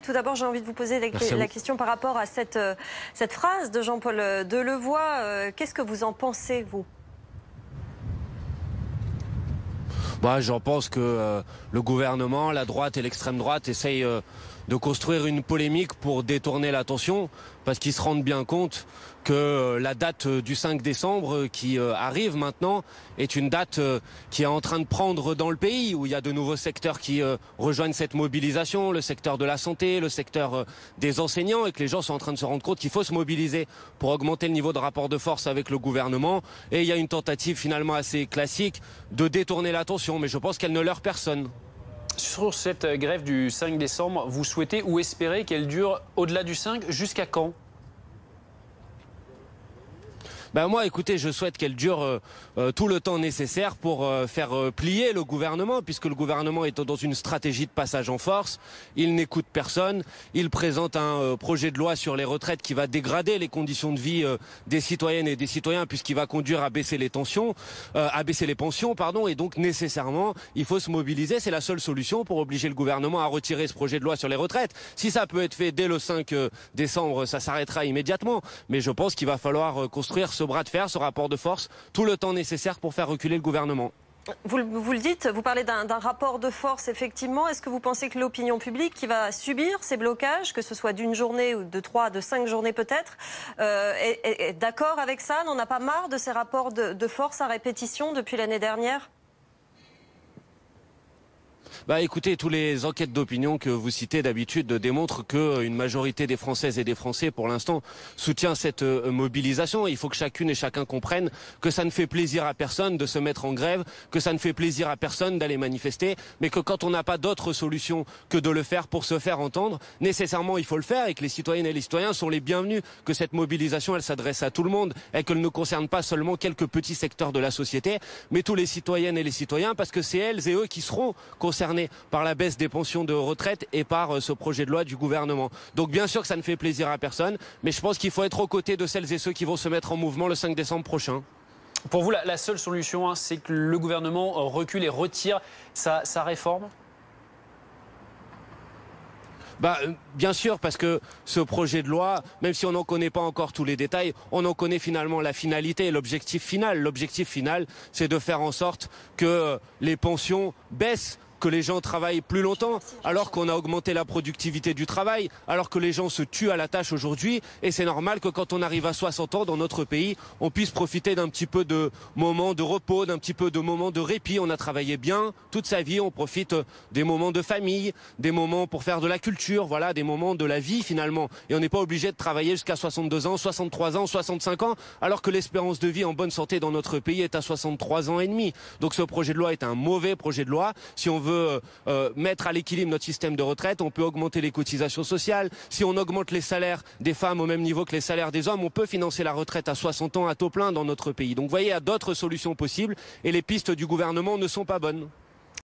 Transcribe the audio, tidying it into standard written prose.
Tout d'abord, j'ai envie de vous poser la question par rapport à cette phrase de Jean-Paul Delevoye. Qu'est-ce que vous en pensez, vous ? J'en pense que le gouvernement, la droite et l'extrême droite essayent de construire une polémique pour détourner l'attention, parce qu'ils se rendent bien compte que la date du 5 décembre qui arrive maintenant est une date qui est en train de prendre dans le pays, où il y a de nouveaux secteurs qui rejoignent cette mobilisation, le secteur de la santé, le secteur des enseignants, et que les gens sont en train de se rendre compte qu'il faut se mobiliser pour augmenter le niveau de rapport de force avec le gouvernement. Et il y a une tentative finalement assez classique de détourner l'attention, mais je pense qu'elle ne leurre personne. Sur cette grève du 5 décembre, vous souhaitez ou espérez qu'elle dure au-delà du 5, jusqu'à quand ? Moi, écoutez, je souhaite qu'elle dure tout le temps nécessaire pour faire plier le gouvernement, puisque le gouvernement est dans une stratégie de passage en force. Il n'écoute personne. Il présente un projet de loi sur les retraites qui va dégrader les conditions de vie des citoyennes et des citoyens, puisqu'il va conduire à baisser les pensions, Et donc, nécessairement, il faut se mobiliser. C'est la seule solution pour obliger le gouvernement à retirer ce projet de loi sur les retraites. Si ça peut être fait dès le 5 décembre, ça s'arrêtera immédiatement. Mais je pense qu'il va falloir construire ce bras de fer, ce rapport de force, tout le temps nécessaire pour faire reculer le gouvernement. Vous le dites, vous parlez d'un rapport de force, effectivement. Est-ce que vous pensez que l'opinion publique qui va subir ces blocages, que ce soit d'une journée ou de 3, de 5 journées peut-être, est d'accord avec ça? N'en a pas marre de ces rapports de force à répétition depuis l'année dernière? Écoutez, toutes les enquêtes d'opinion que vous citez d'habitude démontrent qu'une majorité des Françaises et des Français, pour l'instant, soutient cette mobilisation. Il faut que chacune et chacun comprenne que ça ne fait plaisir à personne de se mettre en grève, que ça ne fait plaisir à personne d'aller manifester, mais que quand on n'a pas d'autre solution que de le faire pour se faire entendre, nécessairement il faut le faire, et que les citoyennes et les citoyens sont les bienvenus, que cette mobilisation elle s'adresse à tout le monde et qu'elle ne concerne pas seulement quelques petits secteurs de la société, mais tous les citoyennes et les citoyens, parce que c'est elles et eux qui seront concernés par la baisse des pensions de retraite et par ce projet de loi du gouvernement. Donc bien sûr que ça ne fait plaisir à personne, mais je pense qu'il faut être aux côtés de celles et ceux qui vont se mettre en mouvement le 5 décembre prochain. Pour vous, la seule solution, c'est que le gouvernement recule et retire sa réforme ? Bien sûr, parce que ce projet de loi, même si on n'en connaît pas encore tous les détails, on en connaît finalement la finalité, l'objectif final. L'objectif final, c'est de faire en sorte que les pensions baissent, que les gens travaillent plus longtemps, alors qu'on a augmenté la productivité du travail, alors que les gens se tuent à la tâche aujourd'hui. Et c'est normal que quand on arrive à 60 ans dans notre pays, on puisse profiter d'un petit peu de moments de repos, d'un petit peu de moments de répit. On a travaillé bien toute sa vie, on profite des moments de famille, des moments pour faire de la culture, voilà, des moments de la vie finalement. Et on n'est pas obligé de travailler jusqu'à 62 ans, 63 ans, 65 ans, alors que l'espérance de vie en bonne santé dans notre pays est à 63 ans et demi. Donc ce projet de loi est un mauvais projet de loi. Si on veut mettre à l'équilibre notre système de retraite, on peut augmenter les cotisations sociales. Si on augmente les salaires des femmes au même niveau que les salaires des hommes, on peut financer la retraite à 60 ans à taux plein dans notre pays. Donc vous voyez, il y a d'autres solutions possibles et les pistes du gouvernement ne sont pas bonnes.